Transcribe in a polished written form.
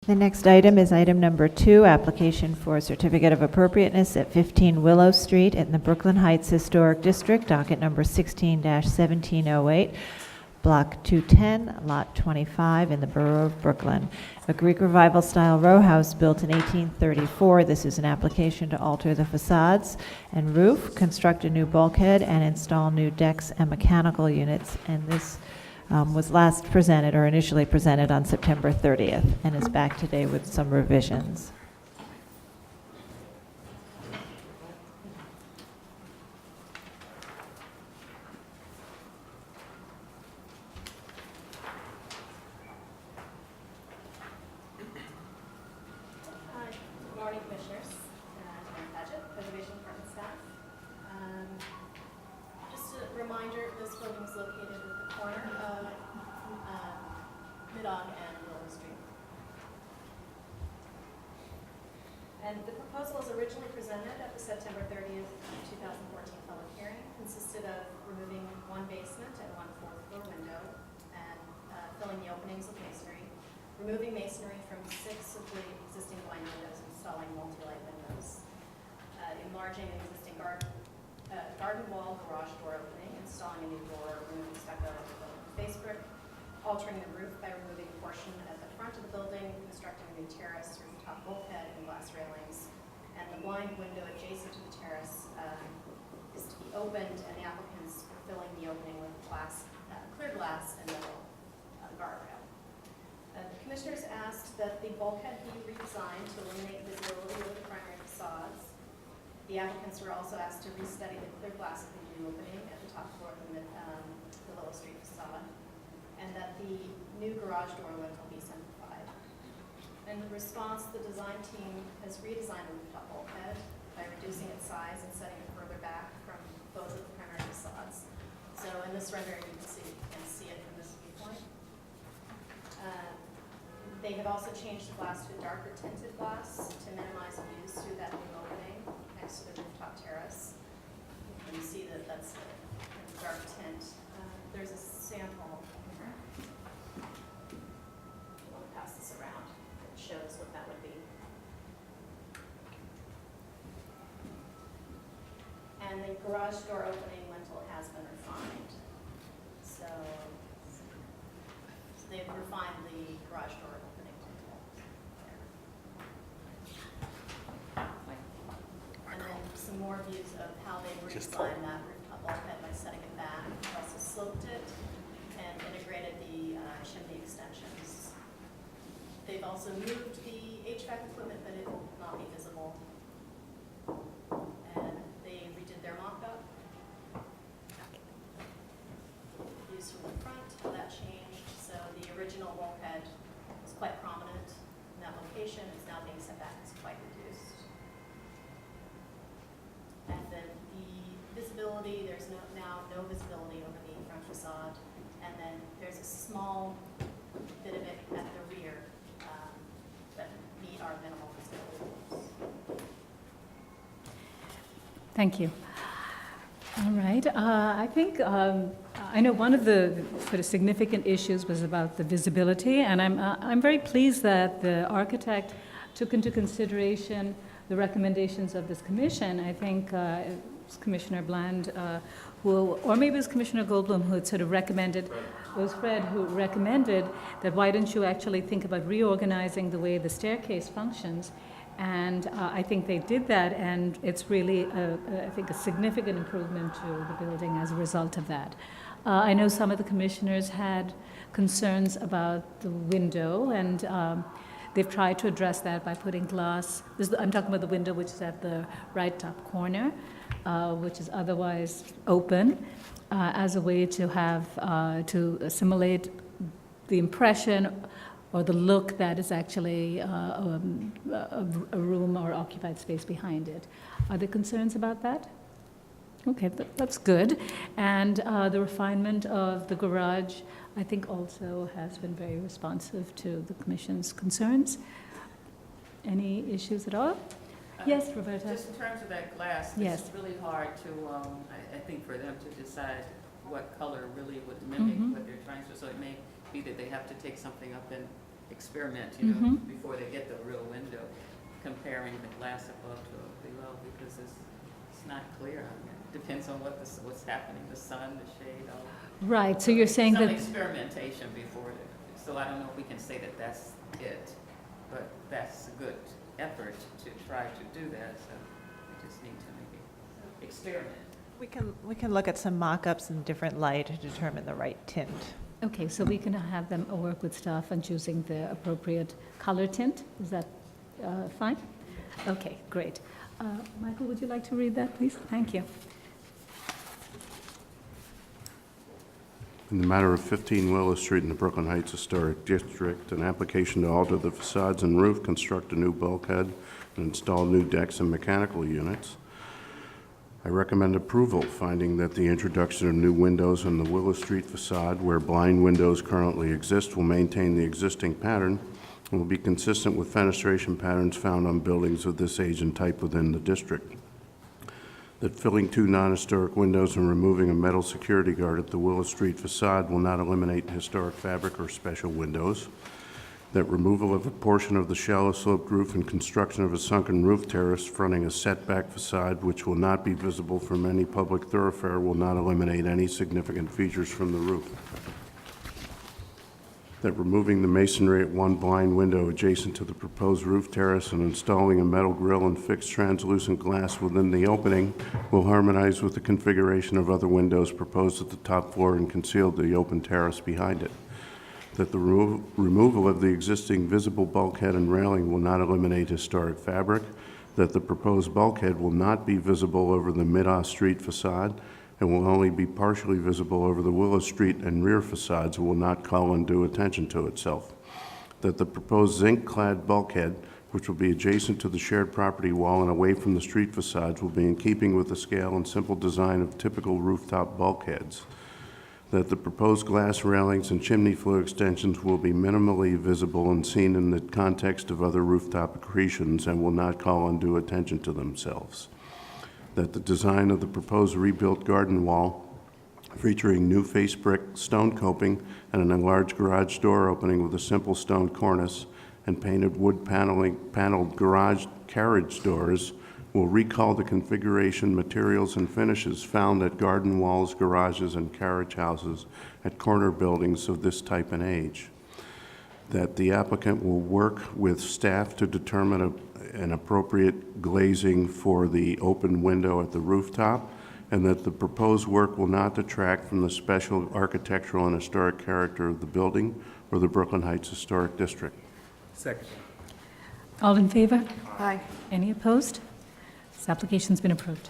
The next item is item number 2, application for a certificate of appropriateness at 15 Willow Street in the Brooklyn Heights Historic District, docket number 16-1708, block 210, lot 25 in the borough of Brooklyn. A Greek Revival style row house built in 1834. This is an application to alter the facades and roof, construct a new bulkhead, and install new decks and mechanical units. And this was last presented, or initially presented, on September 30th, and is back today with some revisions. Good morning, Commissioners. Karen Paget, Preservation Department staff. Just a reminder, this building is located at the corner of Midog and Willow Street. And the proposal was originally presented at the September 30th, 2014 public hearing, consisted of removing one basement and one fourth floor window and filling the openings with masonry, removing masonry from 6 of the existing blind windows, installing multi-light windows, enlarging an existing garden wall garage door opening, installing a new door, removing stucco at the building face brick, altering the roof by removing a portion at the front of the building, constructing a new terrace, rooftop bulkhead, and glass railings. And the blind window adjacent to the terrace is to be opened, and the applicants are filling the opening with glass, clear glass and metal guardrail. The commissioners asked that the bulkhead be redesigned to eliminate visibility of the primary facades. The applicants were also asked to restudy the clear glass of the new opening at the top floor of the Willow Street facade, and that the new garage door lintel be simplified. In response, the design team has redesigned the rooftop bulkhead by reducing its size and setting it further back from both of the primary facades. So in this rendering, you can see it from this viewpoint. They have also changed the glass to a darker tinted glass to minimize views through that new opening next to the rooftop terrace. And you see that that's the dark tint. There's a sample here. I'll pass this around. It shows what that would be. And the garage door opening lintel has been refined. So they've refined the garage door opening lintel. And then some more views of how they redesigned that rooftop bulkhead by setting it back. They also sloped it and integrated the chimney extensions. They've also moved the HVAC equipment, but it will not be visible. And they redid their mock-up. Views from the front, how that changed. So the original bulkhead was quite prominent in that location. It's now being set back. It's quite reduced. And then the visibility, there's now no visibility over the front facade. And then there's a small bit of it at the rear that meet our minimal visibility rules. Thank you. All right. I think I know one of the sort of significant issues was about the visibility, and I'm very pleased that the architect took into consideration the recommendations of this commission. I think it was Commissioner Bland, or maybe it was Commissioner Goldblum, who had sort of recommended. It was Fred who recommended that why don't you actually think about reorganizing the way the staircase functions. And I think they did that, and it's really, I think, a significant improvement to the building as a result of that. I know some of the commissioners had concerns about the window, and they've tried to address that by putting glass. I'm talking about the window which is at the right top corner, which is otherwise open, as a way to have, to assimilate the impression or the look that is actually a room or occupied space behind it. Are there concerns about that? Okay, that's good. And the refinement of the garage, I think, also has been very responsive to the Commission's concerns. Any issues at all? Yes, Roberta? Just in terms of that glass, Yes. it's really hard to, I think, for them to decide what color really would mimic what they're trying to. So it may be that they have to take something up and experiment, you know, Mhm. before they get the real window, comparing the glass above to below, because it's not clear. I mean, it depends on what's happening, the sun, the shade, all. Right, so you're saying Some that, experimentation before, so I don't know if we can say that that's it, but that's a good effort to try to do that, so we just need to maybe experiment. We can look at some mock-ups in different light to determine the right tint. okay, so we can have them work with staff on choosing the appropriate color tint? Is that fine? Okay, great. Michael, would you like to read that, please? Thank you. In the matter of 15 Willow Street in the Brooklyn Heights Historic District, an application to alter the facades and roof, construct a new bulkhead, and install new decks and mechanical units. I recommend approval, finding that the introduction of new windows in the Willow Street facade, where blind windows currently exist, will maintain the existing pattern and will be consistent with fenestration patterns found on buildings of this age and type within the district. That filling 2 non-historic windows and removing a metal security guard at the Willow Street facade will not eliminate historic fabric or special windows. That removal of a portion of the shallow sloped roof and construction of a sunken roof terrace fronting a setback facade which will not be visible from any public thoroughfare will not eliminate any significant features from the roof. That removing the masonry at one blind window adjacent to the proposed roof terrace and installing a metal grille and fixed translucent glass within the opening will harmonize with the configuration of other windows proposed at the top floor and conceal the open terrace behind it. That the removal of the existing visible bulkhead and railing will not eliminate historic fabric. That the proposed bulkhead will not be visible over the Mid-Ost Street facade and will only be partially visible over the Willow Street and rear facades and will not call undue attention to itself. That the proposed zinc-clad bulkhead, which will be adjacent to the shared property wall and away from the street facades, will be in keeping with the scale and simple design of typical rooftop bulkheads. That the proposed glass railings and chimney flue extensions will be minimally visible and seen in the context of other rooftop accretions and will not call undue attention to themselves. That the design of the proposed rebuilt garden wall, featuring new face brick, stone coping, and an enlarged garage door opening with a simple stone cornice and painted wood paneled garage carriage doors, will recall the configuration, materials, and finishes found at garden walls, garages, and carriage houses at corner buildings of this type and age. That the applicant will work with staff to determine an appropriate glazing for the open window at the rooftop, and that the proposed work will not detract from the special architectural and historic character of the building or the Brooklyn Heights Historic District. Second. All in favor? Aye. Any opposed? This application's been approved.